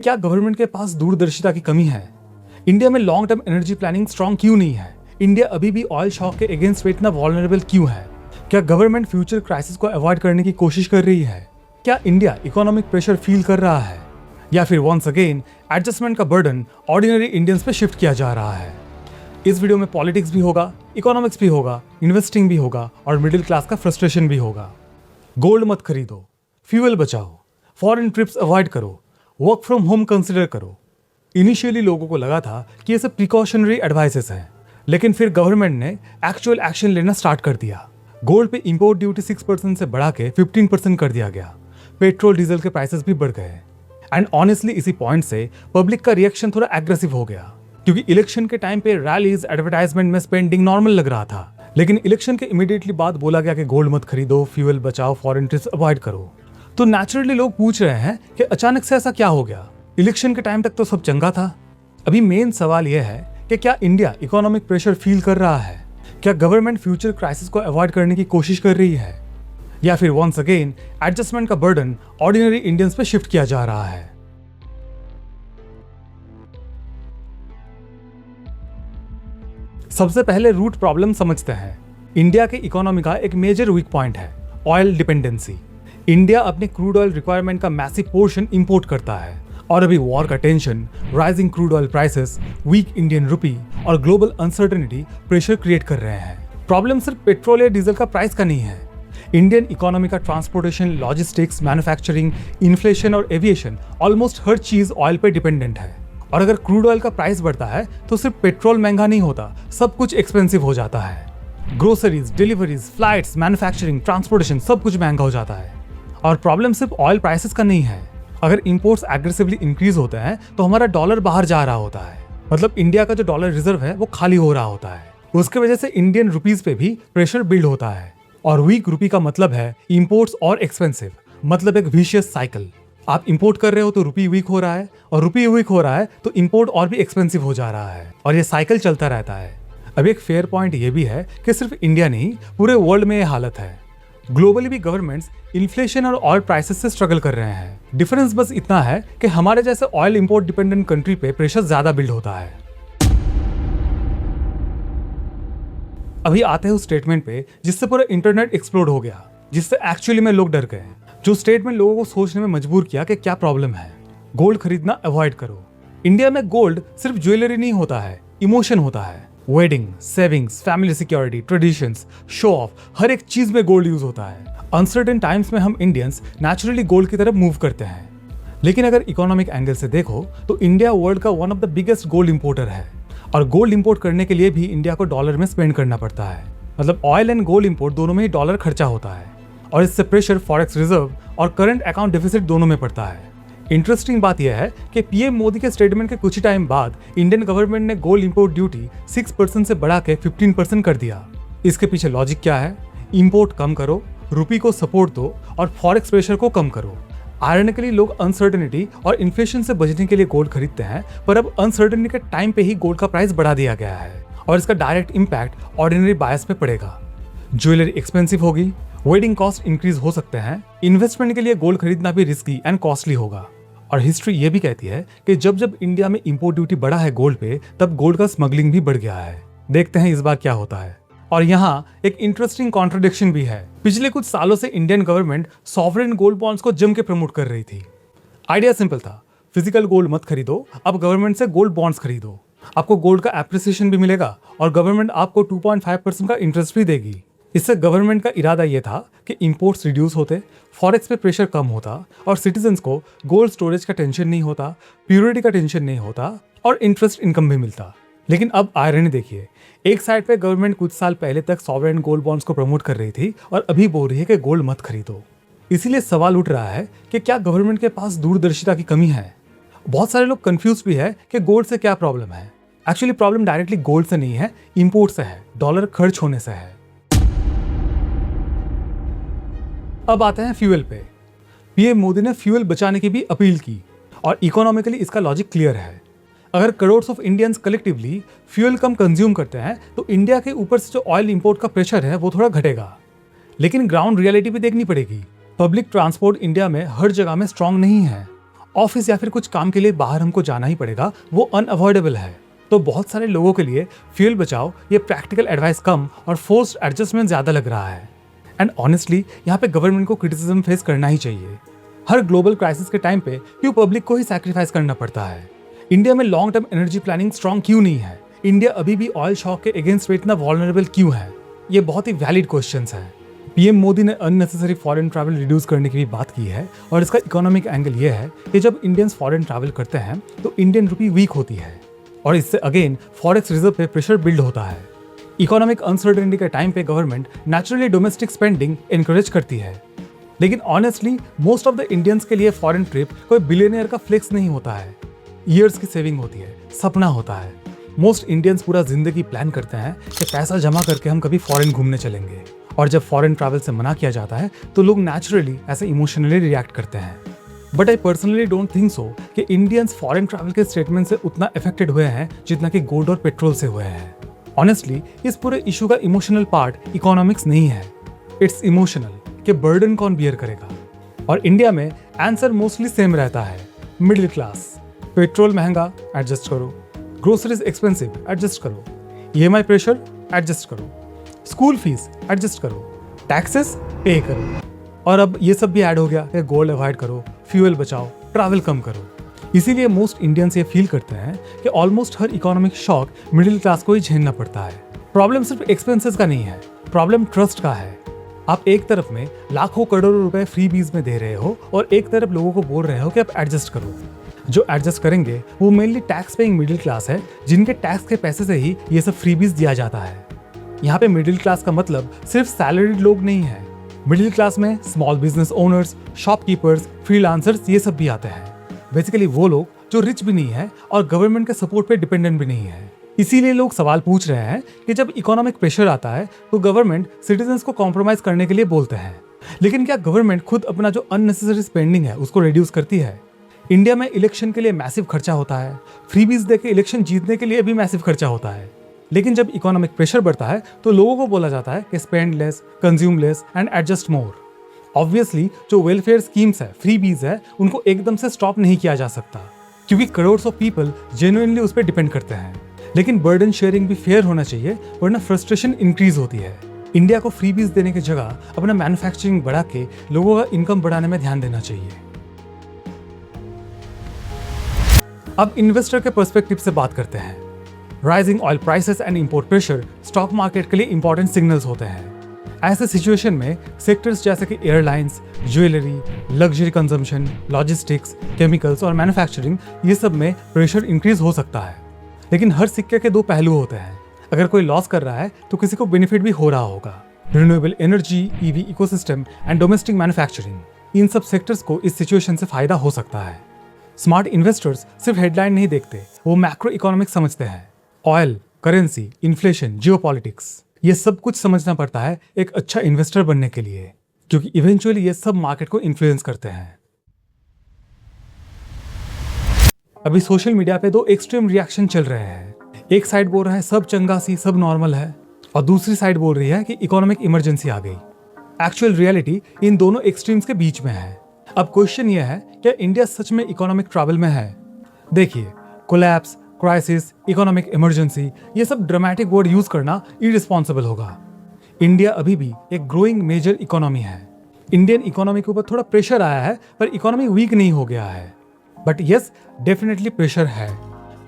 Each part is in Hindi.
क्या गवर्नमेंट के पास दूरदर्शिता की कमी है? इंडिया में long term energy planning strong क्यों नहीं है? इंडिया अभी भी ऑयल शॉक के अगेंस्ट इतना वल्नरेबल क्यों है? क्या गवर्नमेंट फ्यूचर क्राइसिस को अवॉइड करने की कोशिश कर रही है? क्या इंडिया इकोनॉमिक प्रेशर फील कर रहा है, या फिर वंस अगेन एडजस्टमेंट का बर्डन ऑर्डिनरी इंडियंस पे शिफ्ट किया जा रहा है? इस वीडियो में पॉलिटिक्स भी होगा, इकोनॉमिक्स भी होगा, इन्वेस्टिंग भी होगा और मिडिल क्लास का फ्रस्ट्रेशन भी होगा। गोल्ड मत खरीदो, फ्यूल बचाओ, फॉरेन ट्रिप्स अवॉइड करो, वर्क फ्रॉम होम कंसिडर करो। इनिशियली लोगों को लगा था कि ये सब प्रिकॉशनरी एडवाइसेस हैं, लेकिन फिर गवर्नमेंट ने एक्चुअल एक्शन लेना स्टार्ट कर दिया। गोल्ड पे इंपोर्ट ड्यूटी 6% से बढ़ा के 15% कर दिया गया। पेट्रोल डीजल के प्राइसेस भी बढ़ गए। एंड ऑनेस्टली इसी पॉइंट से पब्लिक का रिएक्शन थोड़ा एग्रेसिव हो गया, क्योंकि इलेक्शन के टाइम पे रैलीज एडवर्टाइजमेंट में स्पेंडिंग नॉर्मल लग रहा था, लेकिन इलेक्शन के इमीडिएटली बाद बोला गया कि गोल्ड मत खरीदो, फ्यूल बचाओ, फॉरेन ट्रिप्स अवॉइड करो। तो नेचुरली लोग पूछ रहे हैं कि अचानक से ऐसा क्या हो गया? इलेक्शन के टाइम तक तो सब चंगा था। अभी मेन सवाल यह है कि क्या इंडिया इकोनॉमिक प्रेशर फील कर रहा है? क्या गवर्नमेंट फ्यूचर क्राइसिस को अवॉइड करने की कोशिश कर रही है, या फिर वंस अगेन एडजस्टमेंट का बर्डन ऑर्डिनरी इंडियंस पे शिफ्ट किया जा रहा है? सबसे पहले रूट प्रॉब्लम समझते हैं। इंडिया के इकोनॉमी का एक मेजर वीक पॉइंट है ऑयल डिपेंडेंसी। इंडिया अपने क्रूड ऑयल रिक्वायरमेंट का मैसिव पोर्शन इंपोर्ट करता है, और अभी वॉर का tension, rising crude oil prices, weak Indian rupee और ग्लोबल अनसर्टेनिटी प्रेशर क्रिएट कर रहे हैं। प्रॉब्लम सिर्फ पेट्रोल या डीजल का प्राइस का नहीं है। इंडियन इकोनॉमी का ट्रांसपोर्टेशन, लॉजिस्टिक्स, मैन्युफैक्चरिंग, इन्फ्लेशन और एविएशन ऑलमोस्ट हर चीज ऑयल पे डिपेंडेंट है। और अगर क्रूड ऑयल का प्राइस बढ़ता है तो सिर्फ पेट्रोल महंगा नहीं होता, सब कुछ एक्सपेंसिव हो जाता है। Groceries, deliveries, flights, manufacturing, transportation सब कुछ महंगा हो जाता है। और प्रॉब्लम सिर्फ ऑयल प्राइसेस का नहीं है। अगर इंपोर्ट्स एग्रेसिवली इंक्रीज होते हैं तो हमारा डॉलर बाहर जा रहा होता है, मतलब इंडिया का जो डॉलर रिजर्व है वो खाली हो रहा होता है। उसके वजह से इंडियन रुपीज पे भी प्रेशर बिल्ड होता है, और वीक रुपी का मतलब है इंपोर्ट्स और एक्सपेंसिव, मतलब एक विशियस साइकिल। आप इंपोर्ट कर रहे हो तो रुपी वीक हो रहा है, और रुपी वीक हो रहा है तो इंपोर्ट और भी एक्सपेंसिव हो जा रहा है, और ये साइकिल चलता रहता है। अब एक फेयर पॉइंट ये भी है कि सिर्फ इंडिया नहीं, पूरे वर्ल्ड में ये हालत है। ग्लोबली भी गवर्नमेंट्स इन्फ्लेशन और ऑयल प्राइसेस से स्ट्रगल कर रहे हैं। डिफरेंस बस इतना है कि हमारे जैसे ऑयल इंपोर्ट डिपेंडेंट कंट्री पे प्रेशर ज्यादा बिल्ड होता है। अभी आते हैं उस स्टेटमेंट पे जिससे पूरा इंटरनेट एक्सप्लोड हो गया, जिससे एक्चुअली में लोग डर गए, जो स्टेटमेंट लोगों को सोचने में मजबूर किया कि क्या प्रॉब्लम है। गोल्ड खरीदना अवॉइड करो। इंडिया में गोल्ड सिर्फ ज्वेलरी नहीं होता है, इमोशन होता है। Wedding, savings, family security, traditions, show off, हर एक चीज में गोल्ड यूज होता है। अनसर्टेन टाइम्स में हम इंडियंस नेचुरली गोल्ड की तरफ मूव करते हैं। लेकिन अगर इकोनॉमिक एंगल से देखो तो इंडिया वर्ल्ड का one of the biggest gold importer है, और गोल्ड इंपोर्ट करने के लिए भी इंडिया को डॉलर में स्पेंड करना पड़ता है। मतलब ऑयल एंड गोल्ड इंपोर्ट दोनों में ही डॉलर खर्चा होता है, और इससे प्रेशर फॉरेक्स रिजर्व और करंट अकाउंट डिफिसिट दोनों में पड़ता है। इंटरेस्टिंग बात यह है कि पीएम मोदी के स्टेटमेंट के कुछ ही टाइम बाद इंडियन गवर्नमेंट ने गोल्ड इंपोर्ट ड्यूटी 6% से बढ़ा के 15% कर दिया। इसके पीछे लॉजिक क्या है? इंपोर्ट कम करो, रुपी को सपोर्ट दो और फॉरेक्स प्रेशर को कम करो। आयरनिकली लोग अनसर्टेनिटी और इन्फ्लेशन से बचने के लिए गोल्ड खरीदते हैं, पर अब अनसर्टेनिटी के टाइम पे ही गोल्ड का प्राइस बढ़ा दिया गया है, और इसका डायरेक्ट इम्पैक्ट ऑर्डिनरी बायर्स पे पड़ेगा। ज्वेलरी एक्सपेंसिव होगी, वेडिंग कॉस्ट इंक्रीज हो सकते हैं, इन्वेस्टमेंट के लिए गोल्ड खरीदना भी रिस्की एंड कॉस्टली होगा। और हिस्ट्री ये भी कहती है कि जब जब इंडिया में इंपोर्ट ड्यूटी बढ़ा है गोल्ड पे, तब गोल्ड का स्मगलिंग भी बढ़ गया है। देखते हैं इस बार क्या होता है। और यहाँ एक इंटरेस्टिंग कॉन्ट्रडिक्शन भी है। पिछले कुछ सालों से Indian government sovereign gold bonds को जम के प्रमोट कर रही थी। आइडिया सिंपल था, फिजिकल गोल्ड मत खरीदो, अब गवर्नमेंट से गोल्ड बॉन्ड्स खरीदो। आपको गोल्ड का एप्रिसिएशन भी मिलेगा, और गवर्नमेंट आपको 2.5% का इंटरेस्ट भी देगी। इससे गवर्नमेंट का इरादा यह था कि इंपोर्ट्स रिड्यूस होते, फॉरेक्स पे प्रेशर कम होता, और सिटीजन्स को गोल्ड स्टोरेज का टेंशन नहीं होता, प्योरिटी का टेंशन नहीं होता, और इंटरेस्ट इनकम भी मिलता। लेकिन अब आयरनी देखिए, एक साइड पे गवर्नमेंट कुछ साल पहले तक सॉवरेन गोल्ड बॉन्ड्स को प्रमोट कर रही थी, और अभी बोल रही है कि गोल्ड मत खरीदो। इसीलिए सवाल उठ रहा है कि क्या गवर्नमेंट के पास दूरदर्शिता की कमी है? बहुत सारे लोग कंफ्यूज भी है कि गोल्ड से क्या प्रॉब्लम है। एक्चुअली प्रॉब्लम डायरेक्टली गोल्ड से नहीं है, इंपोर्ट से है, डॉलर खर्च होने से है। अब आते हैं फ्यूल पे। पीएम मोदी ने फ्यूल बचाने की भी अपील की, और इकोनॉमिकली इसका लॉजिक क्लियर है। अगर crores of Indians collectively fuel come consume करते हैं तो इंडिया के ऊपर से जो ऑयल इंपोर्ट का प्रेशर है वो थोड़ा घटेगा। लेकिन ग्राउंड रियलिटी भी देखनी पड़ेगी। पब्लिक ट्रांसपोर्ट इंडिया में हर जगह में स्ट्रांग नहीं है, ऑफिस या फिर कुछ काम के लिए बाहर हमको जाना ही पड़ेगा, वो अनअवॉइडेबल है। तो बहुत सारे लोगों के लिए फ्यूल बचाओ ये प्रैक्टिकल एडवाइस कम और फोर्स्ड एडजस्टमेंट ज्यादा लग रहा है। एंड ऑनेस्टली यहाँ पे गवर्नमेंट को क्रिटिसिज्म फेस करना ही चाहिए। हर ग्लोबल क्राइसिस के टाइम पे क्यों पब्लिक को ही सैक्रिफाइस करना पड़ता है? इंडिया में long term energy planning strong क्यों नहीं है? इंडिया अभी भी ऑयल शॉक के अगेंस्ट इतना वल्नरेबल क्यों है? ये बहुत ही वैलिड क्वेश्चंस हैं। पीएम मोदी ने अननेसेसरी फॉरेन ट्रैवल रिड्यूस करने की भी बात की है और इसका इकोनॉमिक एंगल ये है कि जब इंडियंस फॉरेन ट्रैवल करते हैं तो इंडियन रुपी वीक होती है और इससे अगेन फॉरेक्स रिजर्व पे प्रेशर बिल्ड होता है। इकोनॉमिक अनसर्टेनिटी के टाइम पे government naturally domestic spending encourage करती है, लेकिन honestly most of the Indians के लिए फॉरेन ट्रिप कोई बिलियनियर का फ्लेक्स नहीं होता है, ईयर्स की सेविंग होती है, सपना होता है। मोस्ट इंडियंस पूरा जिंदगी प्लान करते हैं कि पैसा जमा करके हम कभी फॉरेन घूमने चलेंगे, और जब फॉरेन ट्रैवल से मना किया जाता है तो लोग नेचुरली ऐसे इमोशनली रिएक्ट करते हैं। But I personally don't think so कि इंडियंस फॉरेन ट्रैवल के स्टेटमेंट से उतना अफेक्टेड हुए हैं जितना कि गोल्ड और पेट्रोल से हुए हैं। ऑनेस्टली इस पूरे इशू का इमोशनल पार्ट इकोनॉमिक्स नहीं है, इट्स इमोशनल कि बर्डन कौन बियर करेगा। और इंडिया में आंसर मोस्टली सेम रहता है, मिडिल क्लास। पेट्रोल महंगा, एडजस्ट करो। ग्रोसरीज एक्सपेंसिव, एडजस्ट करो। ईएमआई प्रेशर, एडजस्ट करो। स्कूल फीस, एडजस्ट करो। टैक्सेस पे करो। और अब ये सब भी ऐड हो गया कि गोल्ड अवॉइड करो, फ्यूल बचाओ, ट्रैवल कम करो। इसीलिए मोस्ट इंडियंस ये फील करते हैं कि ऑलमोस्ट हर इकोनॉमिक शॉक मिडिल क्लास को ही झेलना पड़ता है। प्रॉब्लम सिर्फ एक्सपेंसेस का नहीं है, प्रॉब्लम ट्रस्ट का है। आप एक तरफ में लाखों करोड़ों रुपए फ्री बीज में दे रहे हो और एक तरफ लोगों को बोल रहे हो कि आप एडजस्ट करो। जो एडजस्ट करेंगे वो mainly tax paying middle class है, जिनके टैक्स के पैसे से ही ये सब फ्री बीज दिया जाता है। यहाँ पे मिडिल क्लास का मतलब सिर्फ सैलरीड लोग नहीं है। मिडिल क्लास में small business owners, shopkeepers, freelancers ये सब भी आते हैं। बेसिकली वो लोग जो रिच भी नहीं है और गवर्नमेंट के सपोर्ट पे डिपेंडेंट भी नहीं है। इसीलिए लोग सवाल पूछ रहे हैं कि जब इकोनॉमिक प्रेशर आता है तो गवर्नमेंट सिटीजन्स को कॉम्प्रोमाइज करने के लिए बोलते हैं, लेकिन क्या गवर्नमेंट खुद अपना जो अननेसेसरी स्पेंडिंग है उसको रिड्यूस करती है? इंडिया में इलेक्शन के लिए मैसिव खर्चा होता है, फ्रीबीज देके इलेक्शन जीतने के लिए भी मैसिव खर्चा होता है। लेकिन जब इकोनॉमिक प्रेशर बढ़ता है तो लोगों को बोला जाता है कि spend less, consume less and adjust more. Obviously जो वेलफेयर स्कीम्स है, फ्रीबीज है, उनको एकदम से स्टॉप नहीं किया जा सकता क्योंकि करोड़ ऑफ पीपल जेन्युइनली उस पर डिपेंड करते हैं। लेकिन बर्डन शेयरिंग भी फेयर होना चाहिए, वरना फ्रस्ट्रेशन इंक्रीज होती है। इंडिया को फ्रीबीज देने की जगह अपना मैन्युफैक्चरिंग बढ़ा के लोगों का इनकम बढ़ाने में ध्यान देना चाहिए। अब इन्वेस्टर के पर्सपेक्टिव से बात करते हैं। Rising oil prices and import pressure stock market के लिए इंपॉर्टेंट सिग्नल्स होते हैं। ऐसे सिचुएशन में सेक्टर्स जैसे कि airlines, jewellery, luxury consumption, logistics, chemicals और मैन्युफैक्चरिंग, ये सब में प्रेशर इंक्रीज हो सकता है। लेकिन हर सिक्के के दो पहलू होते हैं। अगर कोई लॉस कर रहा है तो किसी को बेनिफिट भी हो रहा होगा। Renewable energy, EV ecosystem and domestic manufacturing, इन सब सेक्टर्स को इस सिचुएशन से फायदा हो सकता है। स्मार्ट इन्वेस्टर्स सिर्फ हेडलाइन नहीं देखते, वो मैक्रो इकोनॉमिक्स समझते हैं। ऑयल, करेंसी, इन्फ्लेशन, जियोपॉलिटिक्स, ये सब कुछ समझना पड़ता है एक अच्छा इन्वेस्टर बनने के लिए, क्योंकि इवेंचुअली ये सब मार्केट को इन्फ्लुएंस करते हैं। अभी सोशल मीडिया पे दो एक्सट्रीम रिएक्शन चल रहे हैं। एक साइड बोल रहा है सब चंगा सी, सब नॉर्मल है, और दूसरी साइड बोल रही है कि इकोनॉमिक इमरजेंसी आ गई। एक्चुअल रियलिटी इन दोनों एक्सट्रीम्स के बीच में है। अब क्वेश्चन ये है, क्या इंडिया सच में इकोनॉमिक ट्रबल में है? देखिए, कोलैप्स, क्राइसिस, इकोनॉमिक इमरजेंसी, ये सब ड्रामेटिक वर्ड यूज करना इररिस्पॉन्सिबल होगा। इंडिया अभी भी एक ग्रोइंग मेजर इकोनॉमी है। इंडियन इकोनॉमी के ऊपर थोड़ा प्रेशर आया है, पर इकोनॉमी वीक नहीं हो गया है। बट यस, डेफिनेटली प्रेशर है।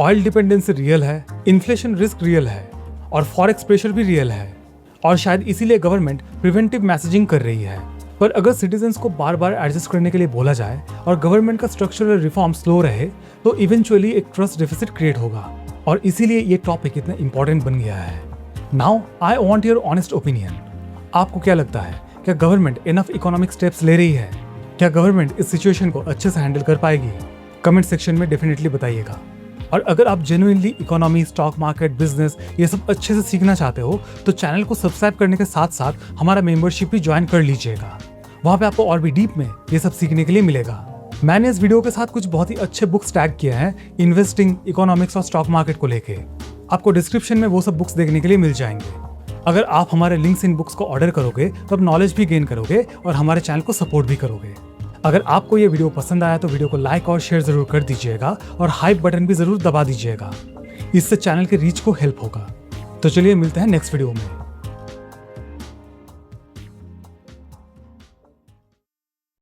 ऑयल डिपेंडेंसी रियल है, इन्फ्लेशन रिस्क रियल है, और फॉरेक्स प्रेशर भी रियल है। और शायद इसीलिए गवर्नमेंट प्रिवेंटिव मैसेजिंग कर रही है। पर अगर सिटीजन्स को बार बार एडजस्ट करने के लिए बोला जाए और गवर्नमेंट का स्ट्रक्चरल रिफॉर्म स्लो रहे तो इवेंचुअली एक ट्रस्ट डेफिसिट क्रिएट होगा, और इसीलिए ये टॉपिक इतना इंपॉर्टेंट बन गया है। Now I want your honest opinion. आपको क्या लगता है, क्या गवर्नमेंट इनफ इकोनॉमिक स्टेप्स ले रही है? क्या गवर्नमेंट इस सिचुएशन को अच्छे से हैंडल कर पाएगी? कमेंट सेक्शन में डेफिनेटली बताइएगा। और अगर आप genuinely economy, stock market, business ये सब अच्छे से सीखना चाहते हो तो चैनल को सब्सक्राइब करने के साथ साथ हमारा मेंबरशिप भी ज्वाइन कर लीजिएगा। वहाँ पे आपको और भी डीप में ये सब सीखने के लिए मिलेगा। मैंने इस वीडियो के साथ कुछ बहुत ही अच्छे बुक्स टैग किए हैं इन्वेस्टिंग, इकोनॉमिक्स और स्टॉक मार्केट को लेके। आपको डिस्क्रिप्शन में वो सब बुक्स देखने के लिए मिल जाएंगे। अगर आप हमारे लिंक्स इन बुक्स को ऑर्डर करोगे तो आप नॉलेज भी गेन करोगे और हमारे चैनल को सपोर्ट भी करोगे। अगर आपको ये वीडियो पसंद आया तो वीडियो को लाइक और शेयर जरूर कर दीजिएगा और हाइप बटन भी जरूर दबा दीजिएगा। इससे चैनल के रीच को हेल्प होगा। तो चलिए मिलते हैं नेक्स्ट वीडियो में।